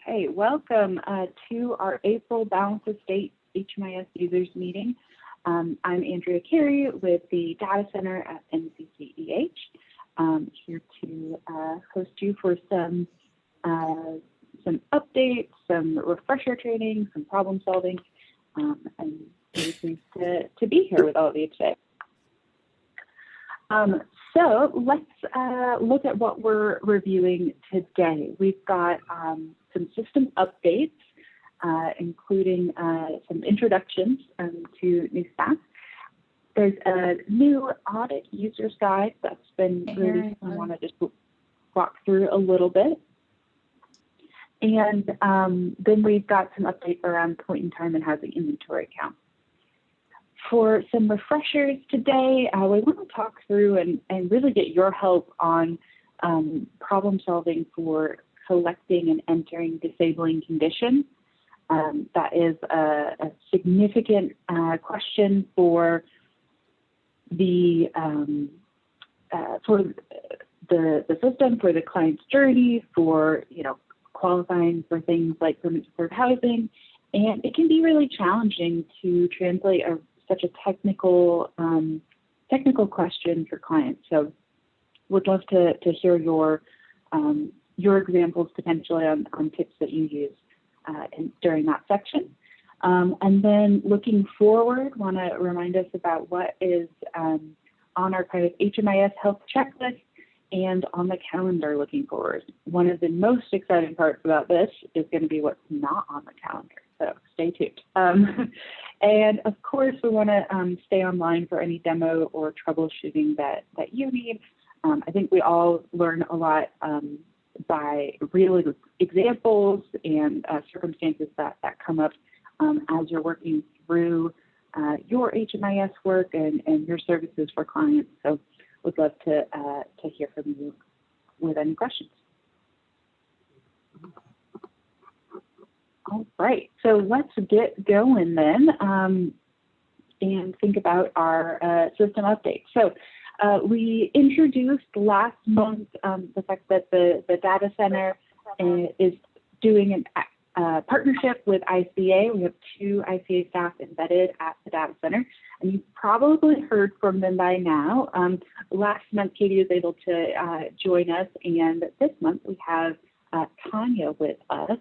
Okay, welcome to our April Balance of State HMIS Users Meeting. I'm Andrea Carey with the Data Center at NCCEH, here to host you for some updates, some refresher training, some problem solving, and really pleased to be here with all of you today. So let's look at what we're reviewing today. We've got some system updates, including some introductions to new staff. There's a new audit users guide that's been released. I want to just walk through a little bit. And then we've got some updates around point in time and housing inventory count. For some refreshers today, we want to talk through and really get your help on problem solving for collecting and entering disabling conditions. That is a significant question for the system, for the client's journey, for qualifying for things like permit deferred housing, and it can be really challenging to translate such a technical question for clients. So would love to hear your examples potentially on tips that you use during that section. And then looking forward, want to remind us about what is on our kind of HMIS health checklist and on the calendar looking forward. One of the most exciting parts about this is going to be what's not on the calendar. So stay tuned. And of course, we want to stay online for any demo or troubleshooting that you need. I think we all learn a lot by real examples and circumstances that come up as you're working through your HMIS work and your services for clients. So would love to hear from you with any questions. All right, so let's get going then and think about our system update. So we introduced last month the fact that the data center is doing a partnership with ICA. We have 2 ICA staff embedded at the data center, and you've probably heard from them by now. Last month, Katie was able to join us, and this month we have Tanya with us.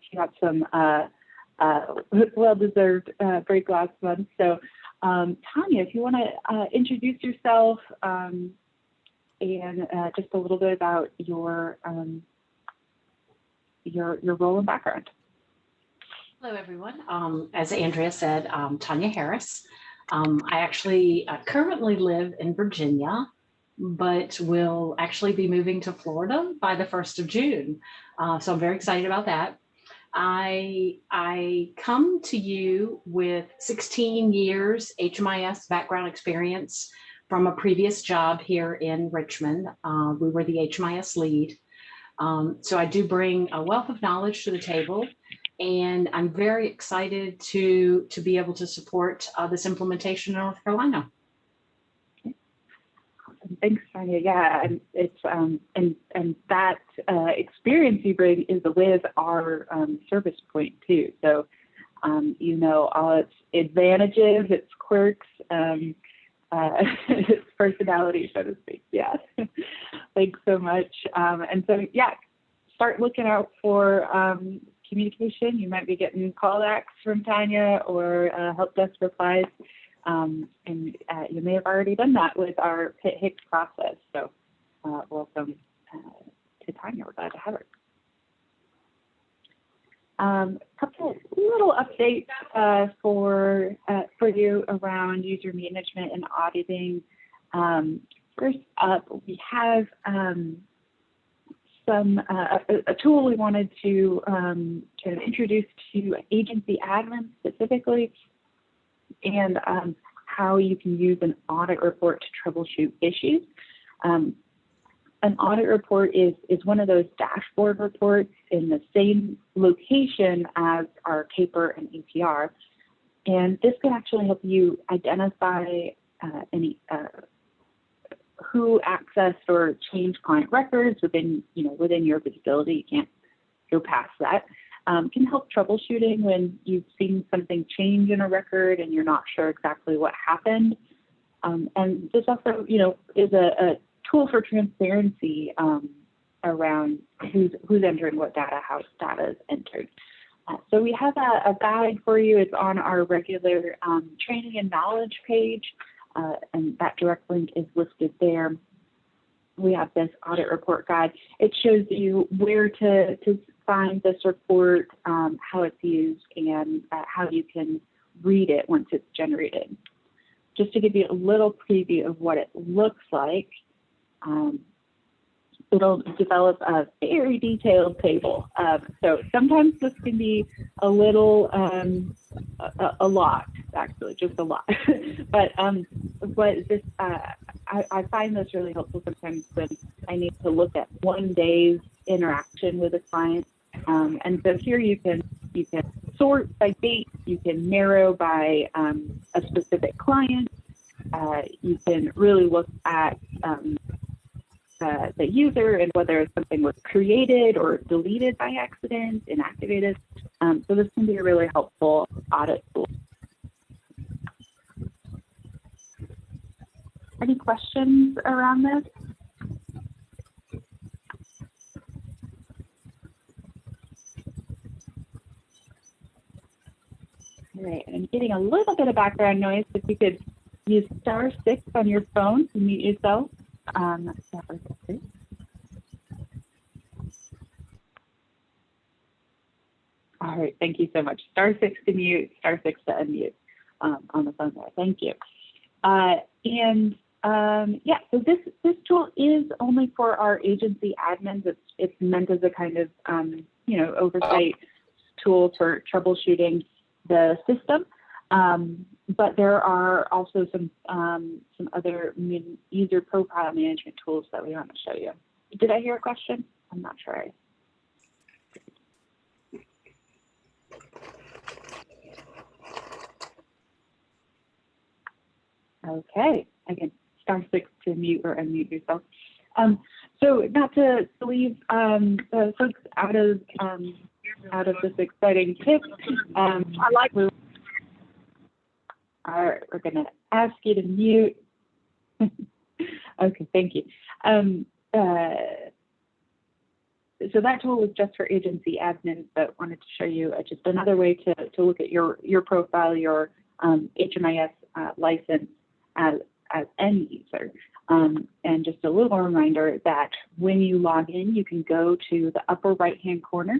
She got some well-deserved break last month. So Tanya, if you want to introduce yourself and just a little bit about your role and background. Hello, everyone. As Andrea said, I'm Tanya Harris. I actually currently live in Virginia, but will actually be moving to Florida by the 1st of June. So I'm very excited about that. I come to you with 16 years HMIS background experience from a previous job here in Richmond. We were the HMIS lead. So I do bring a wealth of knowledge to the table, and I'm very excited to be able to support this implementation in North Carolina. Thanks, Tanya. Yeah, and it's and that experience you bring is with our service point too. So all its advantages, its quirks, its personality, so to speak. Yeah. Thanks so much. And so yeah, start looking out for communication. You might be getting callbacks from Tanya or help desk replies. And you may have already done that with our Hicks process. So welcome to Tanya. We're glad to have her. A couple of little updates for you around user management and auditing. First up, we have a tool we wanted to kind of introduce to agency admins specifically, and how you can use an audit report to troubleshoot issues. An audit report is one of those dashboard reports in the same location as our CAPER and APR. And this can actually help you identify any who accessed or changed client records within your visibility. You can't go past that. Can help troubleshooting when you've seen something change in a record and you're not sure exactly what happened. And this also, is a tool for transparency around who's entering what data, how data is entered. So we have a guide for you. It's on our regular training and knowledge page, and that direct link is listed there. We have this audit report guide. It shows you where to find this report, how it's used, and how you can read it once it's generated. Just to give you a little preview of what it looks like, it'll develop a very detailed table. So sometimes this can be a little, a lot, actually, just a lot. But this, I find this really helpful sometimes when I need to look at one day's interaction with a client. And so here you can sort by date, you can narrow by a specific client. You can really look at the user and whether something was created or deleted by accident, inactivated. So this can be a really helpful audit tool. Any questions around this? All right, I'm getting a little bit of background noise. If you could use *6 on your phone to mute yourself. That was great. All right, thank you so much. *6 to mute, *6 to unmute on the phone there. Thank you. Yeah, so this tool is only for our agency admins. It's meant as a kind of oversight tool for troubleshooting the system. But there are also some other user profile management tools that we want to show you. Did I hear a question? I'm not sure. Okay, again, *6 to mute or unmute yourself. So not to leave folks out of this exciting tip. We're going to ask you to mute. Okay, thank you. So that tool was just for agency admins, but wanted to show you just another way to look at your profile, your HMIS license as end user. And just a little reminder that when you log in, you can go to the upper right-hand corner.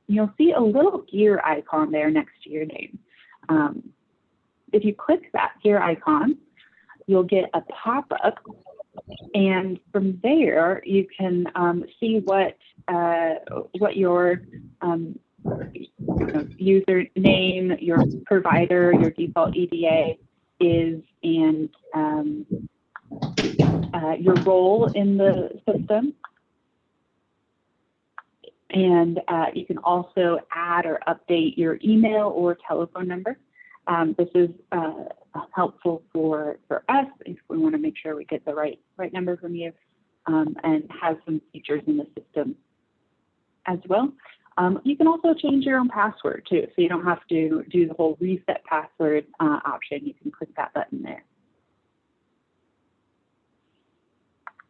You'll see a little gear icon there next to your name. If you click that gear icon, you'll get a pop-up, and from there you can see what your username, your provider, your default EDA is, and your role in the system. And you can also add or update your email or telephone number. This is helpful for us if we want to make sure we get the right number from you, and has some features in the system as well. You can also change your own password too, so you don't have to do the whole reset password option. You can click that button there.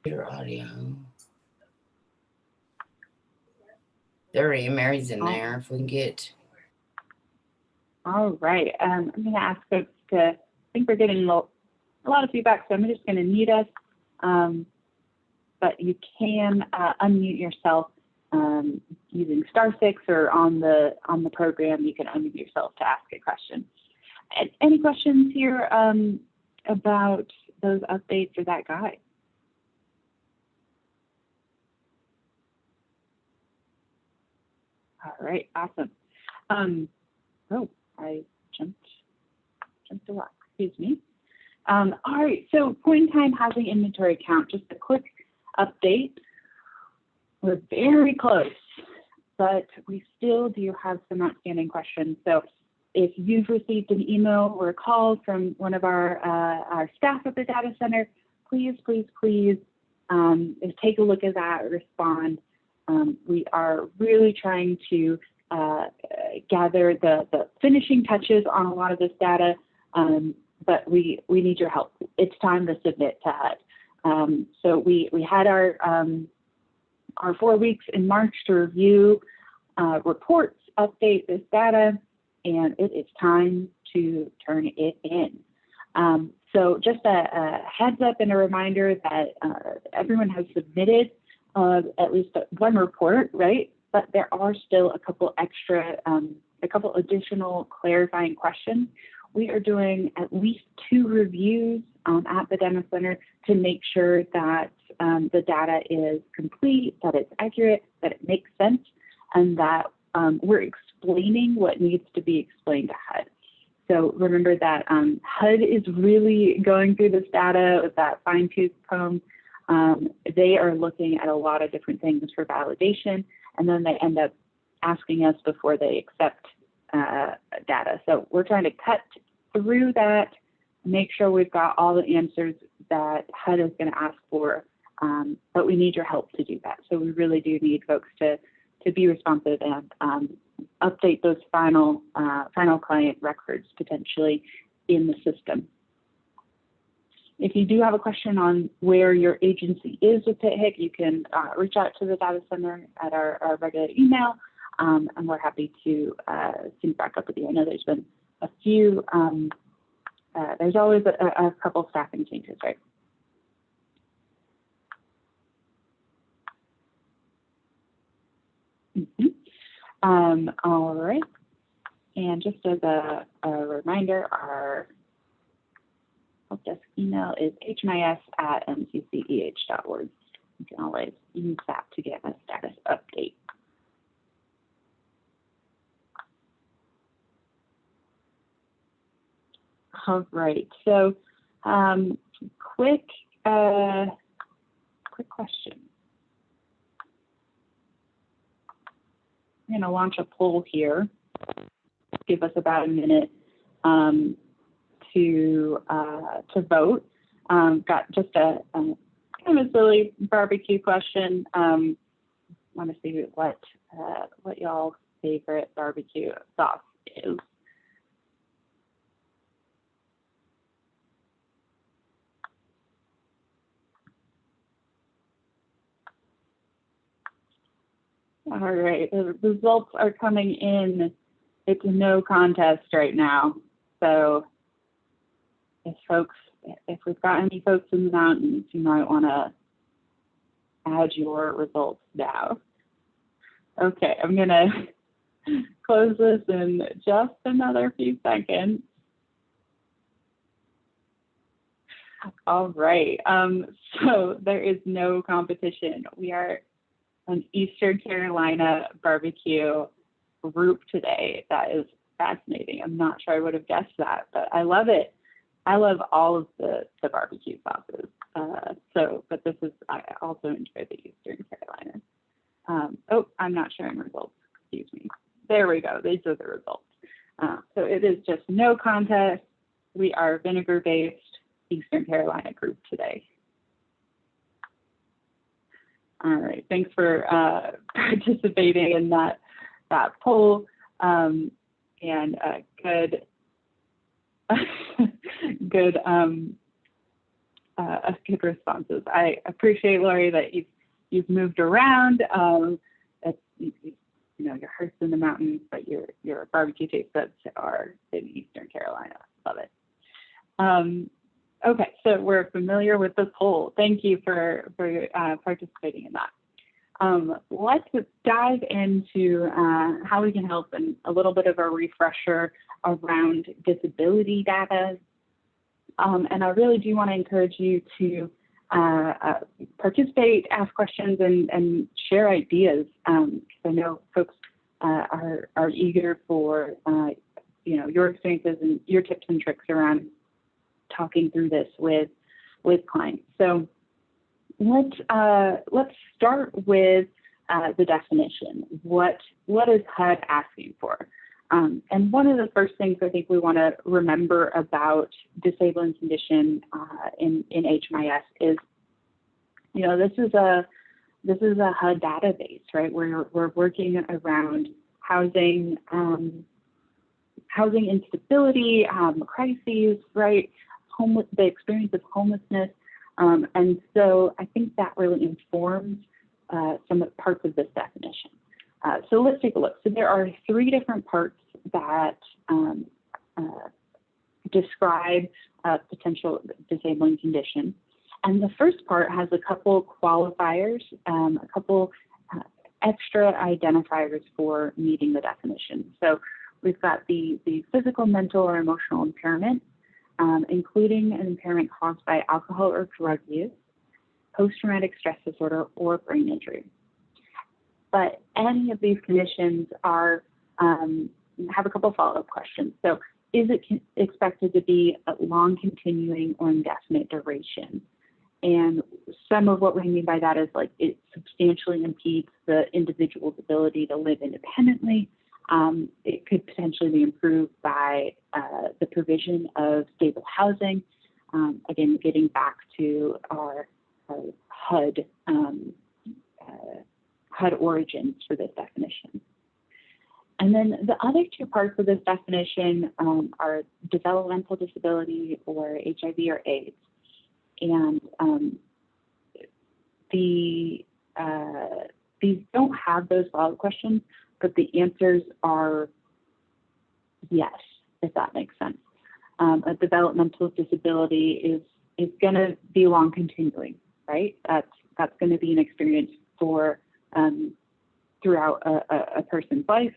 Your audio. There are Mary's in there. If we can get. All right. I'm going to ask folks to, I think we're getting a lot of feedback, so I'm just going to mute us. But you can unmute yourself using *6, or on the program, you can unmute yourself to ask a question. Any questions here about those updates or that guide? All right, awesome. Oh, I jumped a lot, excuse me. All right, so point-in-time housing inventory count, just a quick update. We're very close, but we still do have some outstanding questions. So if you've received an email or a call from one of our staff at the data center, please take a look at that, respond. We are really trying to gather the finishing touches on a lot of this data, but we need your help. It's time to submit to HUD. So we had our 4 weeks in March to review reports, update this data, and it is time to turn it in. So just a heads up and a reminder that everyone has submitted at least one report, right? But there are still a couple additional clarifying questions. We are doing at least 2 reviews at the Demo Center to make sure that the data is complete, that it's accurate, that it makes sense, and that we're explaining what needs to be explained to HUD. So remember that HUD is really going through this data with that fine-tooth comb. They are looking at a lot of different things for validation, and then they end up asking us before they accept data. So we're trying to cut through that, make sure we've got all the answers that HUD is going to ask for, but we need your help to do that. So we really do need folks to be responsive and update those final client records potentially in the system. If you do have a question on where your agency is with PIT-HIC, you can reach out to the Data Center at our regular email, and we're happy to sync back up with you. I know there's been a few, there's always a couple staffing changes, right? All right, and just as a reminder, our help desk email is hmis@mcceh.org. You can always use that to get a status update. All right, so quick question. I'm going to launch a poll here. Give us about a minute to vote. Got just a kind of a silly barbecue question. Want to see what y'all's favorite barbecue sauce is. All right, the results are coming in. It's a no contest right now. So if we've got any folks in the mountains, you might want to add your results now. Okay, I'm gonna close this in just another few seconds. All right, so there is no competition. We are an Eastern Carolina barbecue group today. That is fascinating. I'm not sure I would have guessed that, but I love it. I love all of the barbecue sauces. But I also enjoy the Eastern Carolina. Oh, I'm not sharing results. Excuse me. There we go. These are the results. So it is just no contest. We are vinegar-based Eastern Carolina group today. All right, thanks for participating in that poll, and good responses. I appreciate, Lori, that you've moved around. Your heart's in the mountains, but your barbecue taste buds are in Eastern Carolina. Love it. Okay, so we're familiar with this poll. Thank you for participating in that. Let's dive into how we can help and a little bit of a refresher around disability data. And I really do want to encourage you to participate, ask questions, and share ideas. I know folks are eager for your experiences and your tips and tricks around talking through this with clients. So let's start with the definition. What is HUD asking for? And one of the first things I think we want to remember about disabling condition in HMIS is, this is a this is a HUD database, right? We're working around housing, housing instability, crises, right? The experience of homelessness. And so I think that really informs some parts of this definition. So let's take a look. So there are 3 different parts that describe a potential disabling condition. And the first part has a couple qualifiers, a couple extra identifiers for meeting the definition. So we've got the physical, mental, or emotional impairment, including an impairment caused by alcohol or drug use, post-traumatic stress disorder, or brain injury. But any of these conditions are have a couple follow-up questions. So is it expected to be a long, continuing, or indefinite duration? And some of what we mean by that is like it substantially impedes the individual's ability to live independently. It could potentially be improved by the provision of stable housing. Again, getting back to our HUD origins for this definition. And then the other 2 parts of this definition are developmental disability, or HIV or AIDS. And these don't have those follow-up questions, but the answers are yes, if that makes sense. A developmental disability is going to be long continuing, right? That's going to be an experience for throughout a person's life,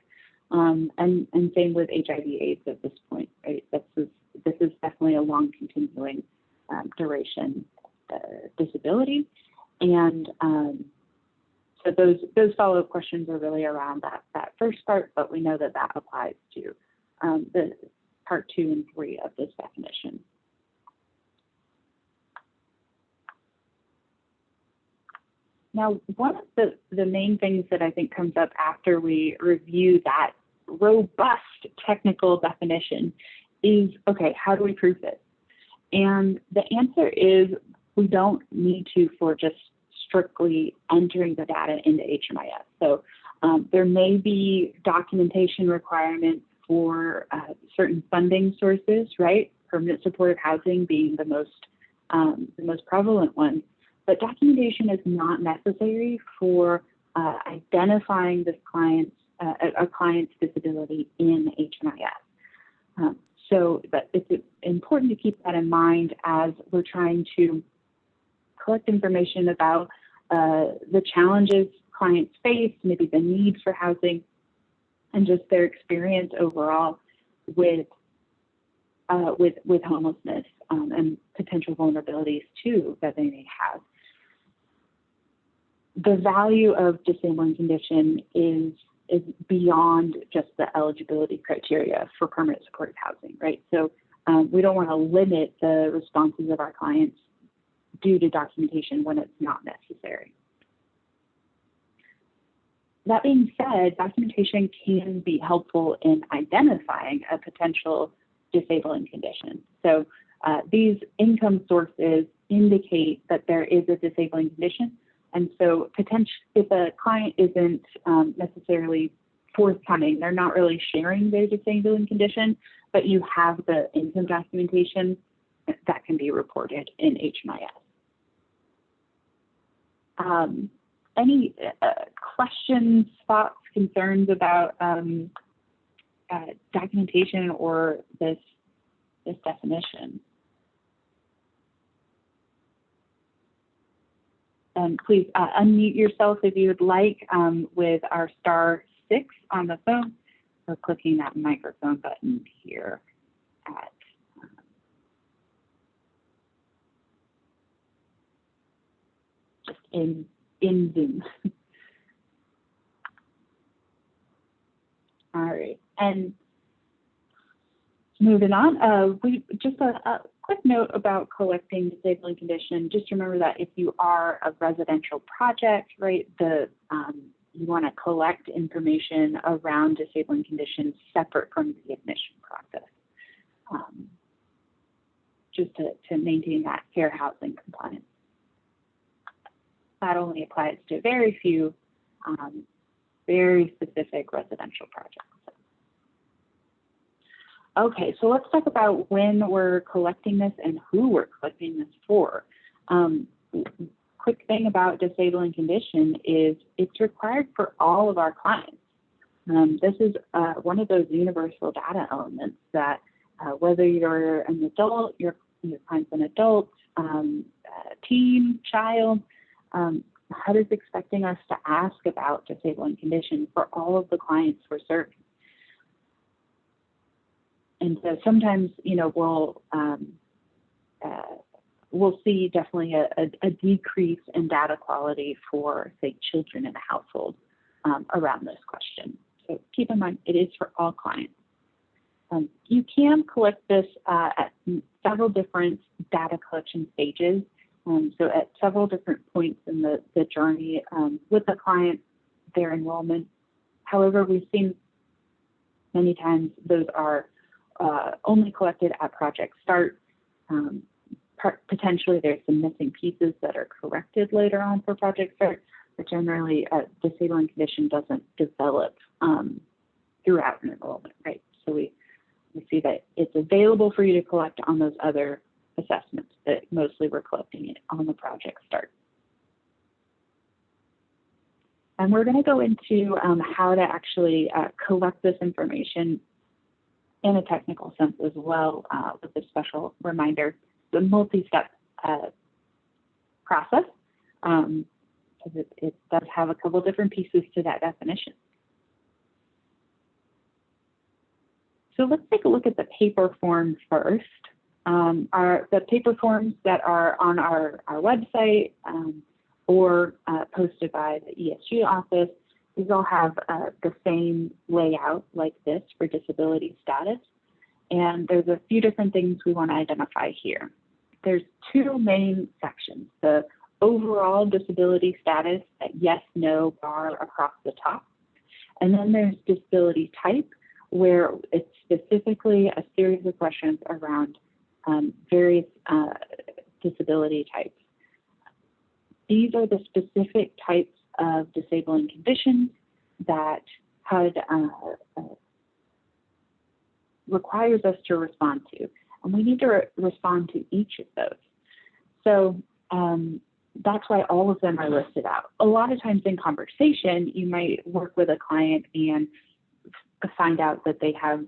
and same with HIV/AIDS at this point, right? This is definitely a long continuing duration disability, and so those follow-up questions are really around that first part, but we know that applies to the part 2 and 3 of this definition. Now, one of the main things that I think comes up after we review that robust technical definition is, okay, how do we prove this? And the answer is we don't need to for just strictly entering the data into HMIS. So there may be documentation requirements for certain funding sources, right? Permanent supportive housing being the most prevalent one. But documentation is not necessary for identifying this a client's disability in HMIS. So it's important to keep that in mind as we're trying to collect information about the challenges clients face, maybe the need for housing, and just their experience overall with homelessness and potential vulnerabilities too that they may have. The value of disabling condition is beyond just the eligibility criteria for permanent supportive housing, right? So we don't want to limit the responses of our clients due to documentation when it's not necessary. That being said, documentation can be helpful in identifying a potential disabling condition. So these income sources indicate that there is a disabling condition. And so if a client isn't necessarily forthcoming, they're not really sharing their disabling condition, but you have the income documentation, that can be reported in HMIS. Any questions, thoughts, concerns about documentation or this definition? Please unmute yourself if you would like with our *6 on the phone, or clicking that microphone button here at just in Zoom. All right, and moving on, we just a quick note about collecting disabling condition. Just remember that if you are a residential project, right, you want to collect information around disabling conditions separate from the admission process, just to maintain that fair housing compliance. that only applies to very few, very specific residential projects. Okay, so let's talk about when we're collecting this and who we're collecting this for. Quick thing about disabling condition is it's required for all of our clients. This is one of those universal data elements that whether you're an adult, your client's an adult, teen, child, HUD is expecting us to ask about disabling condition for all of the clients we're serving. And so sometimes, we'll see definitely a decrease in data quality for, say, children in the household around this question. So keep in mind, it is for all clients. You can collect this at several different data collection stages. So at several different points in the journey with the client, their enrollment. However, we've seen many times those are only collected at project start. Potentially there's some missing pieces that are corrected later on for project start, but generally a disabling condition doesn't develop throughout an enrollment, right? So we see that it's available for you to collect on those other assessments, but mostly we're collecting it on the project start. And we're going to go into how to actually collect this information in a technical sense as well, with a special reminder, the multi-step process, because it does have a couple different pieces to that definition. So let's take a look at the paper forms first. The paper forms that are on our website or posted by the ESG office, these all have the same layout like this for disability status. And there's a few different things we want to identify here. There's two main sections, the overall disability status, that yes, no bar across the top. And then there's disability type, where it's specifically a series of questions around various disability types. These are the specific types of disabling conditions that HUD requires us to respond to, and we need to respond to each of those. So that's why all of them are listed out. A lot of times in conversation, you might work with a client and find out that they have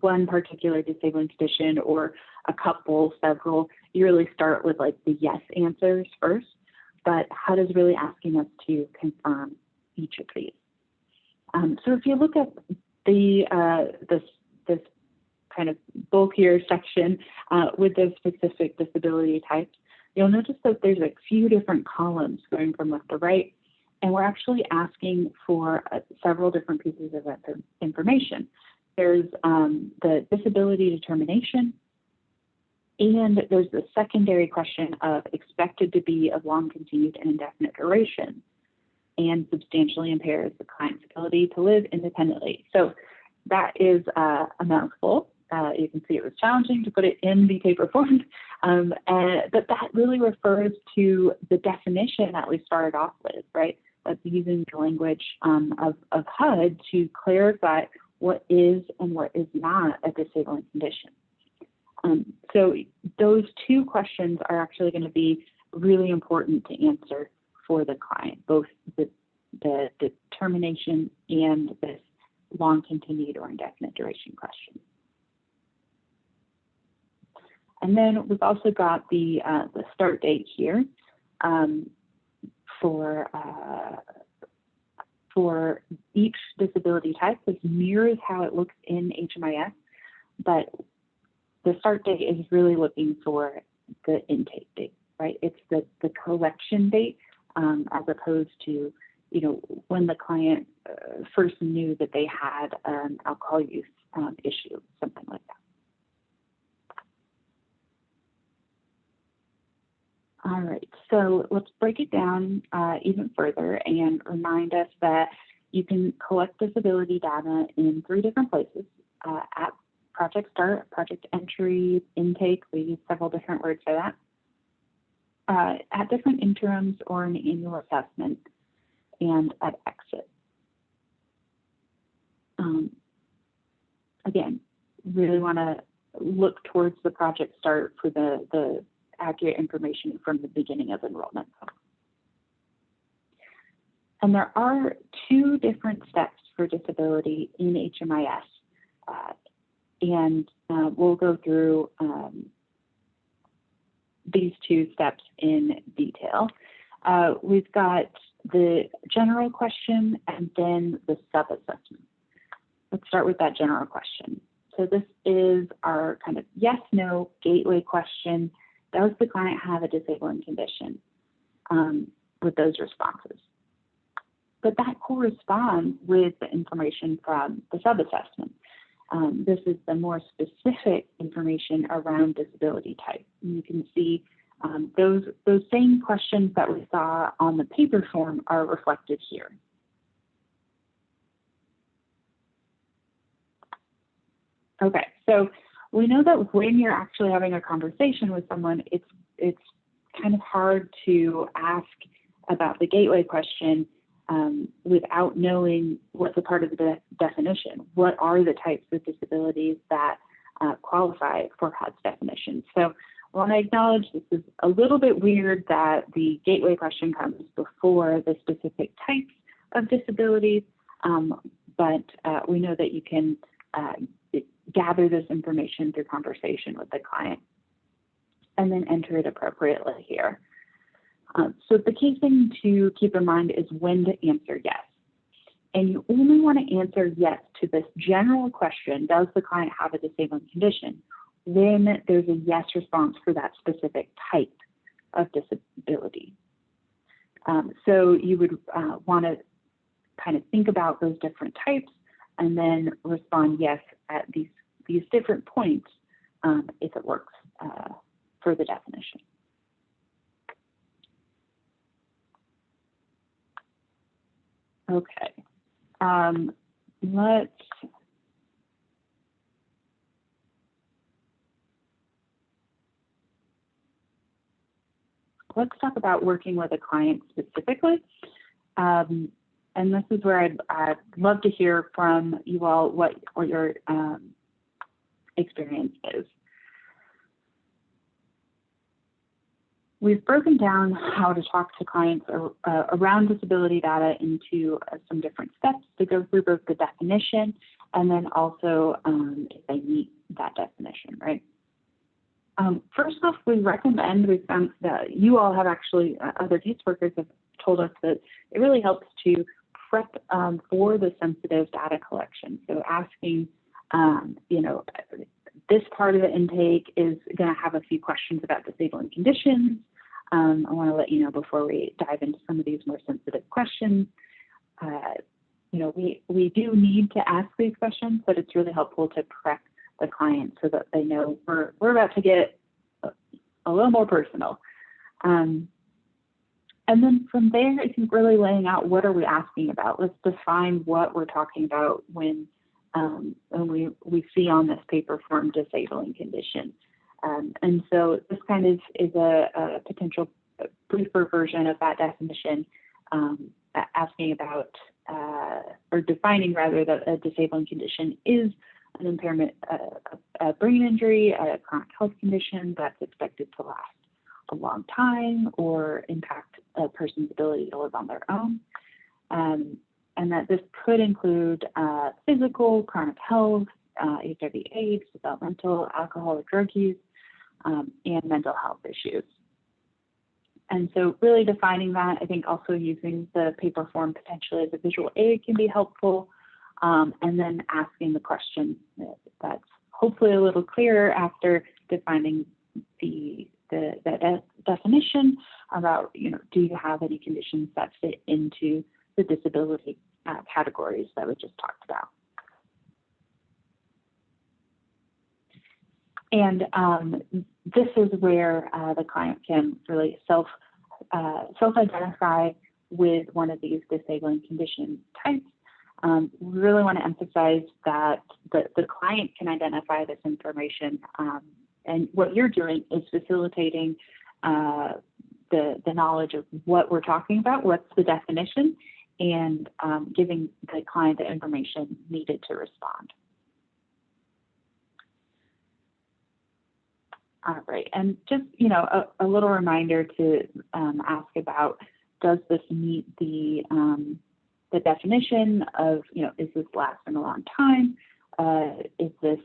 one particular disabling condition or a couple, several. You really start with like the yes answers first, but HUD is really asking us to confirm each of these. So if you look at this kind of bulkier section with the specific disability types, you'll notice that there's a few different columns going from left to right, and we're actually asking for several different pieces of information. There's the disability determination, and there's the secondary question of expected to be of long continued and indefinite duration and substantially impairs the client's ability to live independently. So that is a mouthful. You can see it was challenging to put it in the paper form, but that really refers to the definition that we started off with, right? That's using the language of HUD to clarify what is and what is not a disabling condition. So those two questions are actually going to be really important to answer for the client, both the determination and this long continued or indefinite duration question. And then we've also got the start date here for each disability type. This mirrors how it looks in HMIS, but the start date is really looking for the intake date, right? It's the collection date as opposed to, when the client first knew that they had an alcohol use issue, something like that. All right, so let's break it down even further and remind us that you can collect disability data in 3 different places: at project start, project entry, intake. We use several different words for that. at different interims or an annual assessment, and at exit. Again, really want to look towards the project start for the accurate information from the beginning of enrollment. And there are 2 different steps for disability in HMIS, and we'll go through these 2 steps in detail. We've got the general question and then the sub-assessment. Let's start with that general question. So this is our kind of yes/no gateway question. Does the client have a disabling condition, with those responses? But that corresponds with the information from the sub-assessment. This is the more specific information around disability type. And you can see those same questions that we saw on the paper form are reflected here. Okay, so we know that when you're actually having a conversation with someone, it's kind of hard to ask about the gateway question without knowing what's a part of the definition. What are the types of disabilities that qualify for HUD's definition? So I want to acknowledge this is a little bit weird that the gateway question comes before the specific types of disabilities, but we know that you can gather this information through conversation with the client and then enter it appropriately here. So the key thing to keep in mind is when to answer yes. And you only want to answer yes to this general question, does the client have a disabling condition, when there's a yes response for that specific type of disability. So you would want to kind of think about those different types and then respond yes at these different points if it works for the definition. Okay, let's talk about working with a client specifically. And this is where I'd love to hear from you all what your experience is. We've broken down how to talk to clients around disability data into some different steps to go through both the definition and then also if they meet that definition, right? First off, we found that you all have actually, other caseworkers have told us that it really helps to prep for the sensitive data collection. So asking, this part of the intake is going to have a few questions about disabling conditions. I want to let you know before we dive into some of these more sensitive questions. We do need to ask these questions, but it's really helpful to prep the client so that they know we're about to get a little more personal. And then from there, I think really laying out what are we asking about. Let's define what we're talking about when we see on this paper form disabling condition. And so this kind of is a potential briefer version of that definition, asking about or defining rather that a disabling condition is an impairment, a brain injury, a chronic health condition that's expected to last a long time or impact a person's ability to live on their own. And that this could include physical, chronic health, HIV/AIDS, developmental, alcohol or drug use, and mental health issues. And so really defining that, I think also using the paper form potentially as a visual aid can be helpful. And then asking the question that's hopefully a little clearer after defining the definition about, do you have any conditions that fit into the disability categories that we just talked about. And this is where the client can really self-identify with one of these disabling condition types. We really want to emphasize that the client can identify this information, and what you're doing is facilitating the knowledge of what we're talking about, what's the definition, and giving the client the information needed to respond. All right, and just, a little reminder to ask about, does this meet the definition of, is this lasting a long time? Is this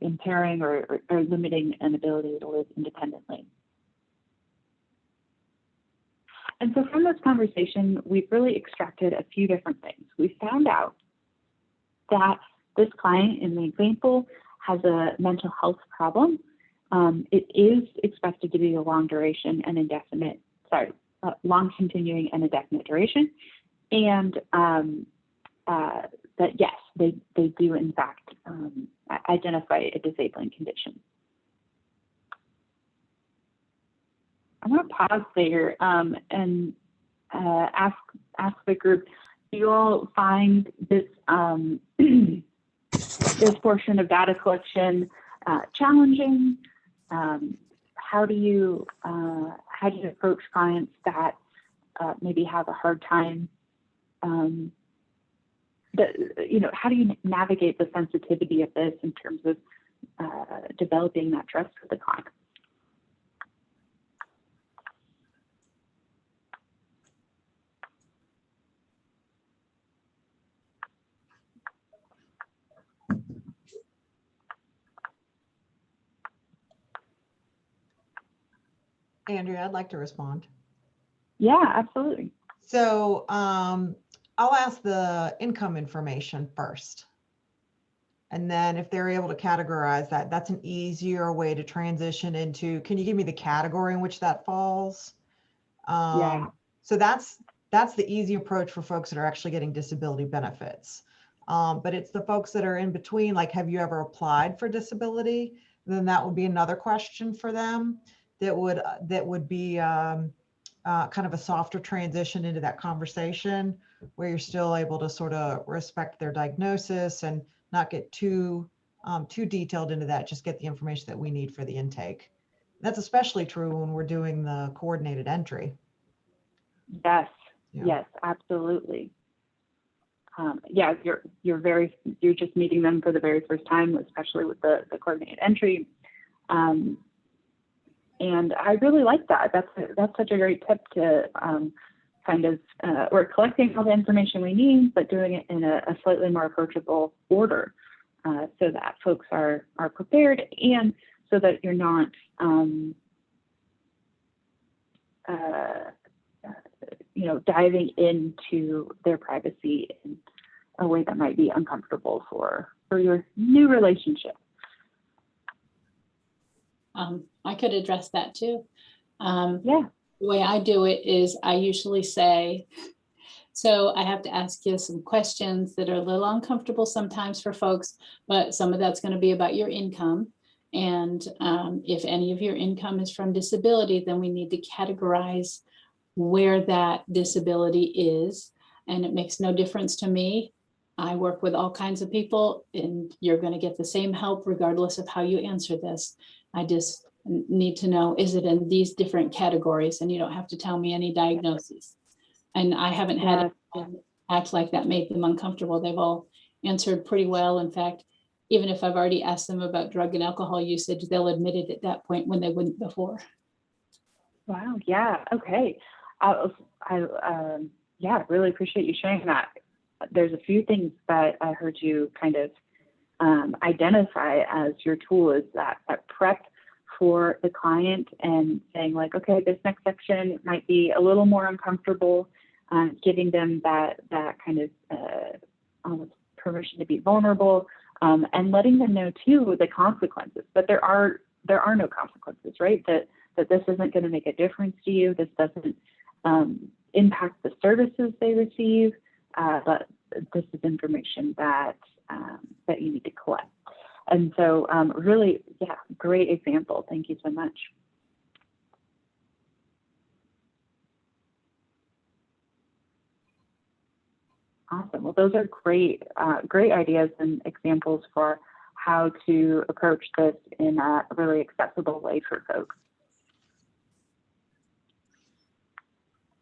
impairing or limiting an ability to live independently? And so from this conversation, we've really extracted a few different things. We found out that this client in the example has a mental health problem. It is expected to be a long duration and indefinite, long continuing and indefinite duration. And that yes, they do in fact identify a disabling condition. I'm going to pause there and ask the group, do you all find this this portion of data collection challenging? How do you approach clients that maybe have a hard time? How do you navigate the sensitivity of this in terms of developing that trust with the client? Andrea, I'd like to respond. Yeah, absolutely. So I'll ask the income information first. And then if they're able to categorize that, that's an easier way to transition into, can you give me the category in which that falls? Yeah. So that's the easy approach for folks that are actually getting disability benefits. But it's the folks that are in between, like, have you ever applied for disability? Then that would be another question for them that would be kind of a softer transition into that conversation where you're still able to sort of respect their diagnosis and not get too detailed into that, just get the information that we need for the intake. That's especially true when we're doing the coordinated entry. Yes, Yeah. yes, absolutely. Yeah, you're just meeting them for the very first time, especially with the coordinated entry. And I really like that. That's such a great tip to we're collecting all the information we need, but doing it in a slightly more approachable order, so that folks are prepared, and so that you're not diving into their privacy in a way that might be uncomfortable for your new relationship. I could address that too. Yeah. The way I do it is I usually say, so I have to ask you some questions that are a little uncomfortable sometimes for folks, but some of that's going to be about your income. And if any of your income is from disability, then we need to categorize where that disability is. And it makes no difference to me. I work with all kinds of people, and you're going to get the same help regardless of how you answer this. I just need to know, is it in these different categories? And you don't have to tell me any diagnoses. And I haven't had anyone act like that made them uncomfortable. They've all answered pretty well. In fact, even if I've already asked them about drug and alcohol usage, they'll admit it at that point when they wouldn't before. Wow. Yeah. Okay. Really appreciate you sharing that. There's a few things that I heard you kind of identify as your tool, is that prep for the client and saying like, okay, this next section might be a little more uncomfortable, giving them that kind of almost permission to be vulnerable, and letting them know too the consequences. But there are no consequences, right? That this isn't going to make a difference to you. This doesn't impact the services they receive, but this is information that you need to collect. And so really, yeah, great example. Thank you so much. Awesome. Well, those are great ideas and examples for how to approach this in a really accessible way for folks.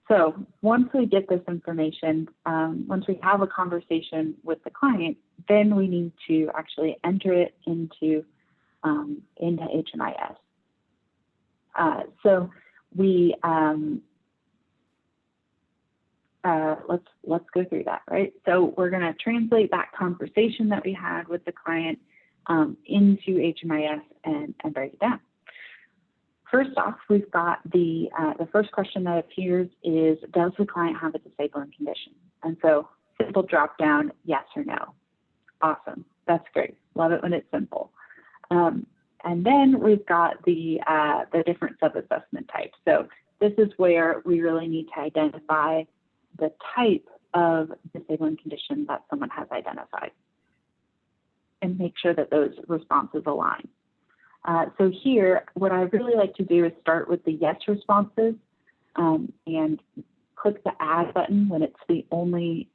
So once we get this information, once we have a conversation with the client, then we need to actually enter it into HMIS. So we let's go through that, right? So we're going to translate that conversation that we had with the client into HMIS and break it down. First off, we've got the first question that appears is, does the client have a disabling condition? And so simple drop down, yes or no. Awesome, that's great. Love it when it's simple. And then we've got the different sub-assessment types. So this is where we really need to identify the type of disabling condition that someone has identified and make sure that those responses align. So here, what I really like to do is start with the yes responses and click the add button when it's the only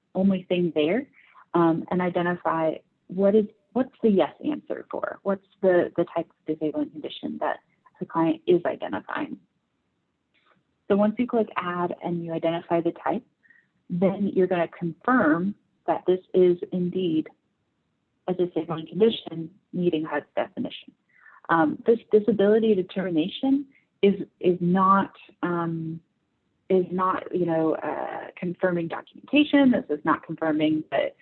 thing there, and identify what's the yes answer for? What's the type of disabling condition that the client is identifying? So once you click add and you identify the type, then you're going to confirm that this is indeed a disabling condition meeting HUD's definition. This disability determination is not confirming documentation. This is not confirming that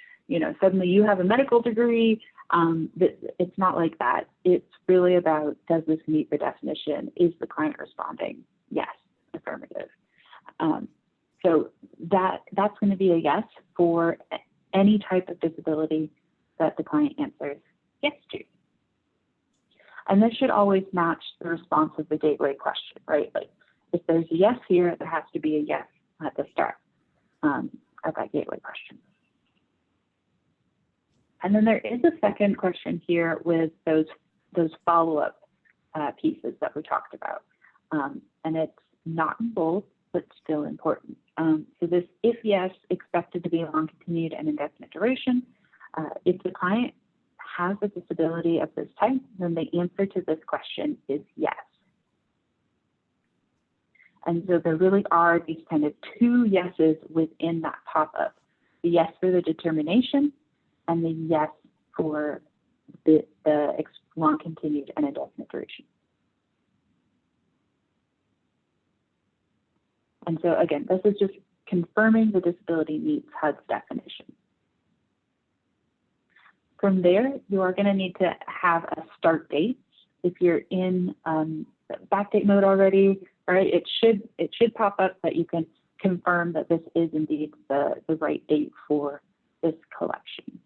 suddenly you have a medical degree. It's not like that. It's really about, does this meet the definition? Is the client responding? Yes, affirmative. So that's going to be a yes for any type of disability that the client answers yes to. And this should always match the response of the gateway question, right? Like if there's a yes here, there has to be a yes at the start of that gateway question. And then there is a second question here with those follow-up pieces that we talked about. And it's not in bold, but still important. So this, if yes, expected to be long continued and indefinite duration. If the client has a disability of this type, then the answer to this question is yes. And so there really are these kind of two yeses within that pop-up. The yes for the determination and the yes for the long continued and indefinite duration. And so again, this is just confirming the disability meets HUD's definition. From there, you are going to need to have a start date. If you're in backdate mode already, right, it should pop up that you can confirm that this is indeed the right date for this collection.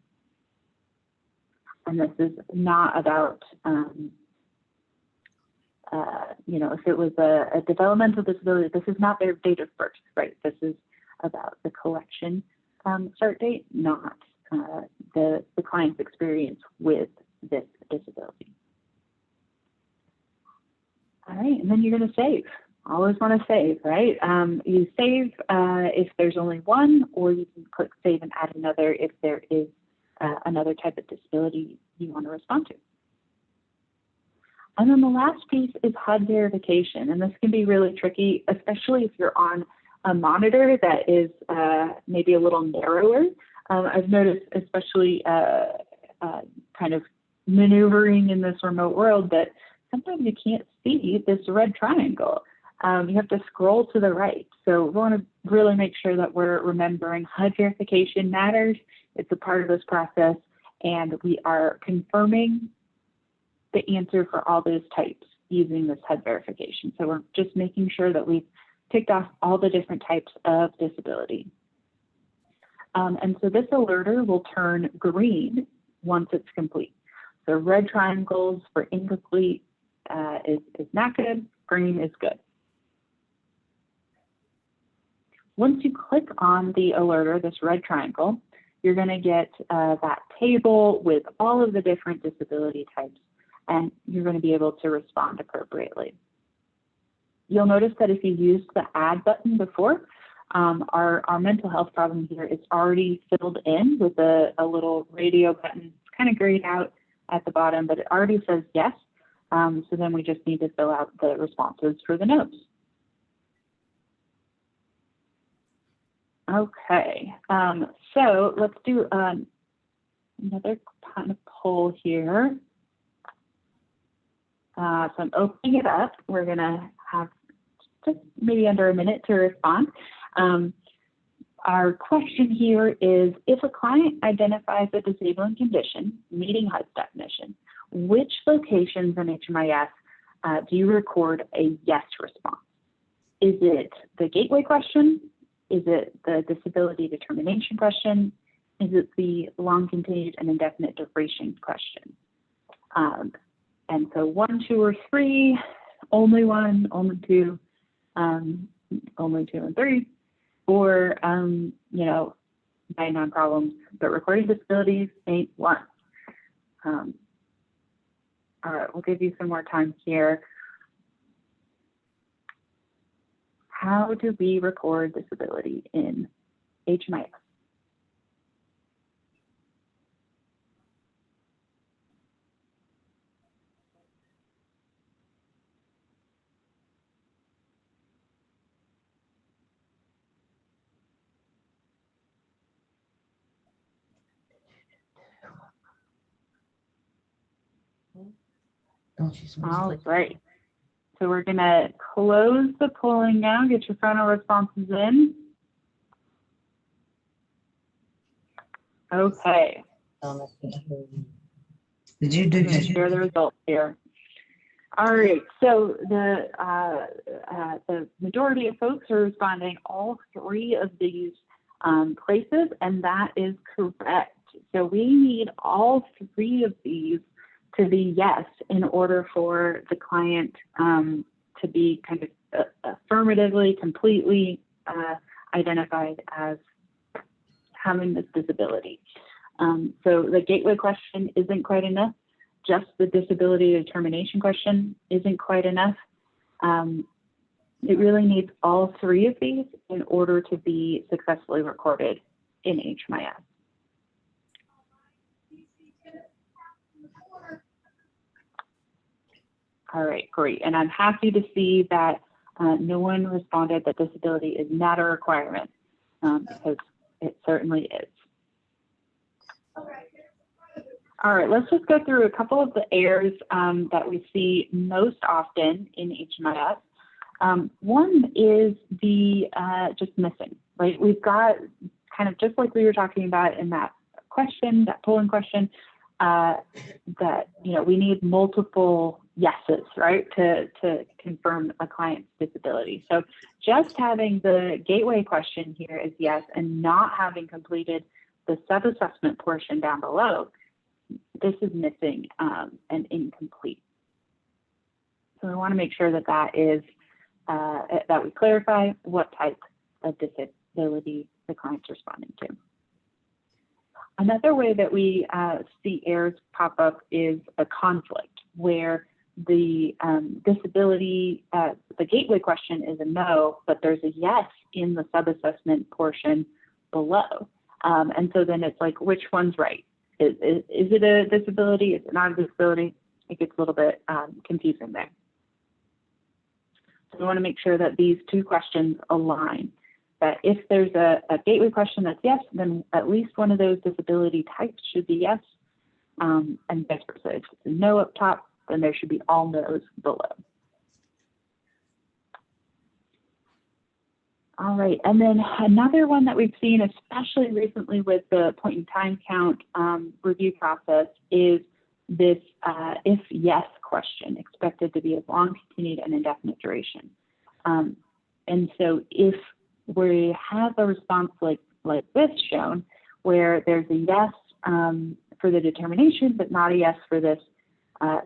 And this is not about, if it was a developmental disability, this is not their date of birth, right? This is about the collection start date, not the client's experience with this disability. All right, and then you're going to save. Always want to save, right? You save if there's only one, or you can click save and add another if there is another type of disability you want to respond to. And then the last piece is HUD verification, and this can be really tricky, especially if you're on a monitor that is maybe a little narrower. I've noticed, especially kind of maneuvering in this remote world, that sometimes you can't see this red triangle. You have to scroll to the right. So we want to really make sure that we're remembering HUD verification matters. It's a part of this process, and we are confirming the answer for all those types using this HUD verification. So we're just making sure that we've ticked off all the different types of disability. And so this alerter will turn green once it's complete. So red triangles for incomplete is not good, green is good. Once you click on the alerter, this red triangle, you're going to get that table with all of the different disability types, and you're going to be able to respond appropriately. You'll notice that if you used the add button before, our mental health problem here is already filled in with a little radio button. It's kind of grayed out at the bottom, but it already says yes. So then we just need to fill out the responses for the notes. Okay, so let's do another kind of poll here. So I'm opening it up. We're gonna have just maybe under a minute to respond. Our question here is, if a client identifies a disabling condition meeting HUD's definition, which locations in HMIS do you record a yes response? Is it the gateway question? Is it the disability determination question? Is it the long continued and indefinite duration question? And so 1, 2, or 3, only 1, only 2, only 2 and 3, or you know, 99 problems, but recording disabilities ain't one. All right, we'll give you some more time here. How do we record disability in HMIS? All right. So we're going to close the polling now. Get your final responses in. Okay. Did you do that? Share the results here. All right. So the majority of folks are responding all 3 of these places, and that is correct. So we need all 3 of these to be yes in order for the client to be kind of affirmatively, completely identified as having this disability. So the gateway question isn't quite enough. Just the disability determination question isn't quite enough. It really needs all 3 of these in order to be successfully recorded in HMIS. All right, great. And I'm happy to see that no one responded that disability is not a requirement, because it certainly is. All right, let's just go through a couple of the errors that we see most often in HMIS. One is the just missing, right? We've got kind of just like we were talking about in that question, that polling question, that, you know, we need multiple yeses, right, to confirm a client's disability. So just having the gateway question here as yes and not having completed the sub-assessment portion down below, this is missing and incomplete. So we want to make sure that that is, that we clarify what type of disability the client's responding to. Another way that we see errors pop up is a conflict where the disability, the gateway question is a no, but there's a yes in the sub-assessment portion below. And so then it's like, which one's right? Is it a disability? Is it not a disability? It gets a little bit confusing there. So we want to make sure that these 2 questions align. That if there's a gateway question that's yes, then at least one of those disability types should be yes, and vice versa. If it's a no up top, then there should be all no's below. All right, and then another one that we've seen, especially recently with the point in time count review process, is this if yes question, expected to be of long, continued, and indefinite duration. And so if we have a response like this shown, where there's a yes for the determination, but not a yes for this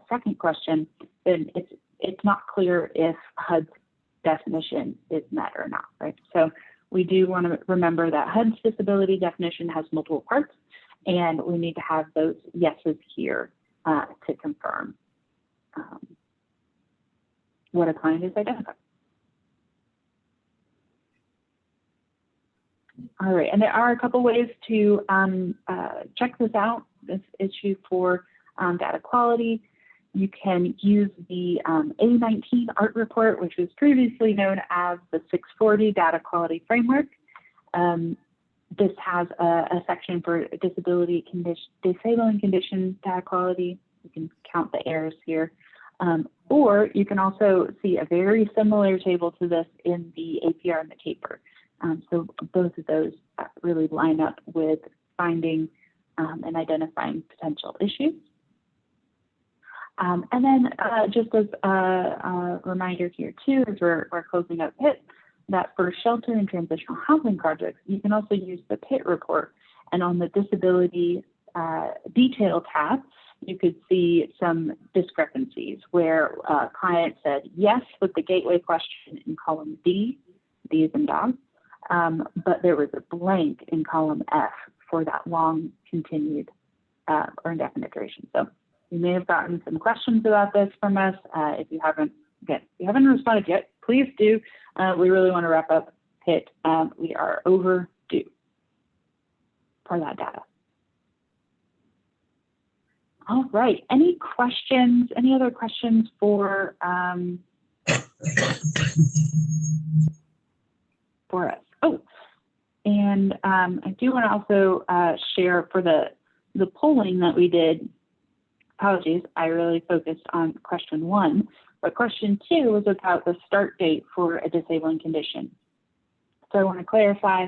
second question, then it's not clear if HUD's definition is met or not, right? So we do want to remember that HUD's disability definition has multiple parts, and we need to have those yeses here to confirm what a client is identifying. All right, and there are a couple ways to check this out, this issue for data quality. You can use the A19 ART report, which was previously known as the 640 Data Quality Framework. This has a section for disability condition, disabling condition data quality. You can count the errors here. Or you can also see a very similar table to this in the APR and the CAPER. So both of those really line up with finding and identifying potential issues. And then just as a reminder here too, as we're closing up PIT, that for shelter and transitional housing projects, you can also use the PIT report. And on the disability detail tab, you could see some discrepancies where a client said yes with the gateway question in column D, D as in dog, but there was a blank in column F for that long continued or indefinite duration. So you may have gotten some questions about this from us. If you haven't responded yet, please do. We really want to wrap up PIT. We are overdue for that data. All right. Any questions? Any other questions for us? Oh, and I do want to also share for the polling that we did. Apologies, I really focused on question 1, but question 2 was about the start date for a disabling condition. So I want to clarify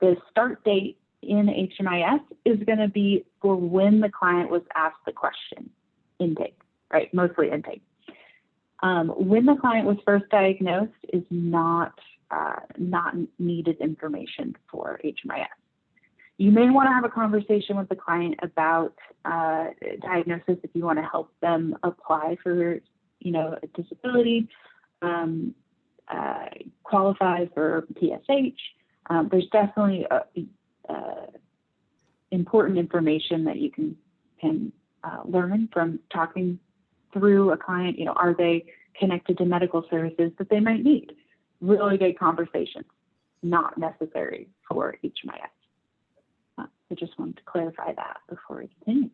the start date in HMIS is going to be for when the client was asked the question, intake, right? Mostly intake. When the client was first diagnosed is not needed information for HMIS. You may want to have a conversation with the client about diagnosis if you want to help them apply for, a disability, qualify for PSH. There's definitely important information that you can learn from talking through a client. Are they connected to medical services that they might need? Really good conversations, not necessary for HMIS. I just wanted to clarify that before we continue.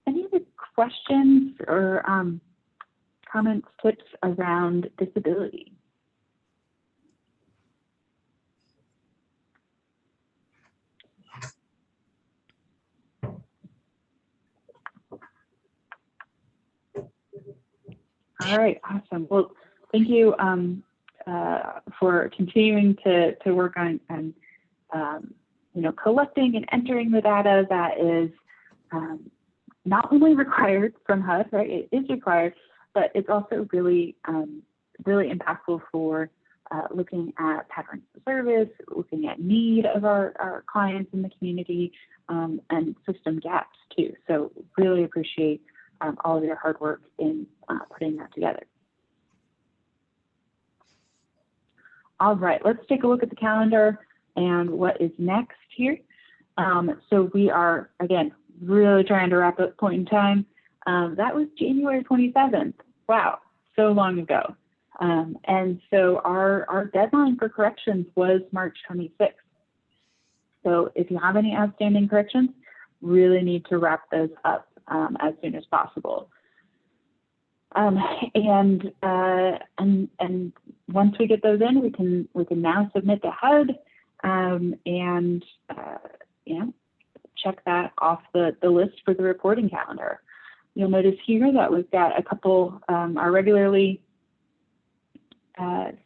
Any other questions or comments, tips around disability? All right, awesome. Well, thank you for continuing to work on collecting and entering the data that is not only required from HUD, right? It is required, but it's also really really impactful for looking at patterns of service, looking at need of our clients in the community, and system gaps too. So really appreciate all of your hard work in putting that together. All right, let's take a look at the calendar and what is next here. So we are, again, really trying to wrap up point in time. That was January 27th. Wow, so long ago. And so our deadline for corrections was March 26th. So if you have any outstanding corrections, really need to wrap those up as soon as possible. And once we get those in, we can now submit to HUD and check that off the list for the reporting calendar. You'll notice here that we've got a couple our regularly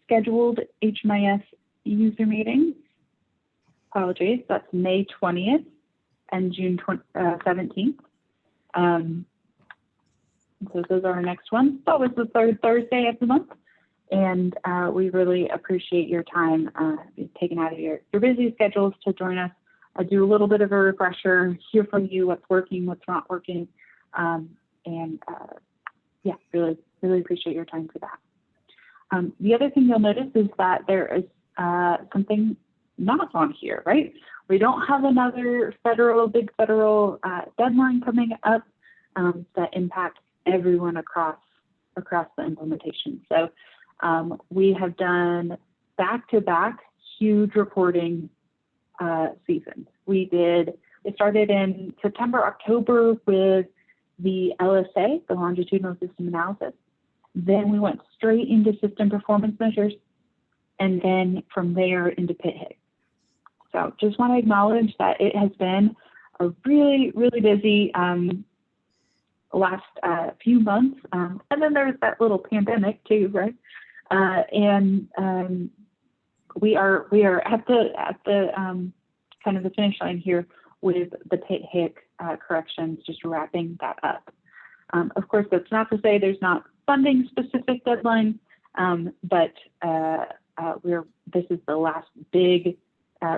scheduled HMIS user meetings. Apologies, that's May 20th and June 17th. So those are our next ones. That was the third Thursday of the month. And we really appreciate your time taken out of your busy schedules to join us. I do a little bit of a refresher, hear from you what's working, what's not working. Yeah, really appreciate your time for that. The other thing you'll notice is that there is something not on here, right? We don't have another big federal deadline coming up that impacts everyone across the implementation. So we have done back-to-back huge reporting seasons. It started in September, October with the LSA, the longitudinal system analysis. Then we went straight into system performance measures. and then from there into Pitt Hicks. So just want to acknowledge that it has been a really, really busy last few months. And then there's that little pandemic too, right? We are at the kind of the finish line here with the Pitt Hicks corrections, just wrapping that up. Of course, that's not to say there's not funding specific deadlines, but this is the last big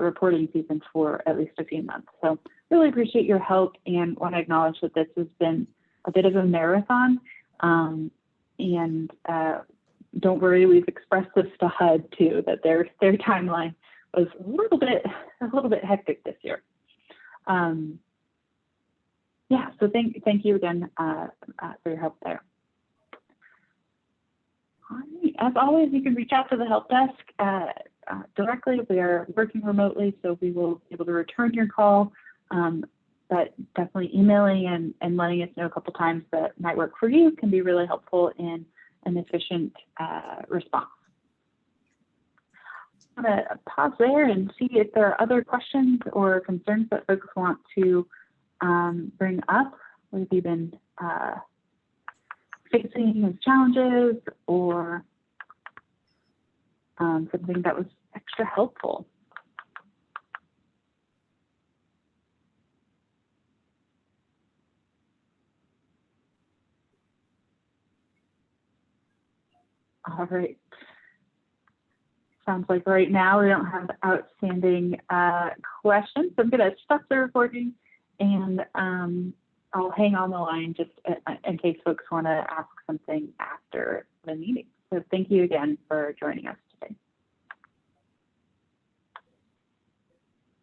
reporting season for at least a few months. So really appreciate your help and want to acknowledge that this has been a bit of a marathon. Don't worry, we've expressed this to HUD too, that their timeline was a little bit hectic this year. Yeah, so thank you again for your help there. All right. As always, you can reach out to the help desk directly. We are working remotely, so we will be able to return your call, but definitely emailing and letting us know a couple times that might work for you can be really helpful in an efficient response. I'm going to pause there and see if there are other questions or concerns that folks want to bring up. We've been facing as challenges or something that was extra helpful. All right. Sounds like right now we don't have outstanding questions. So I'm going to stop the recording and I'll hang on the line just in case folks want to ask something after the meeting. So thank you again for joining us.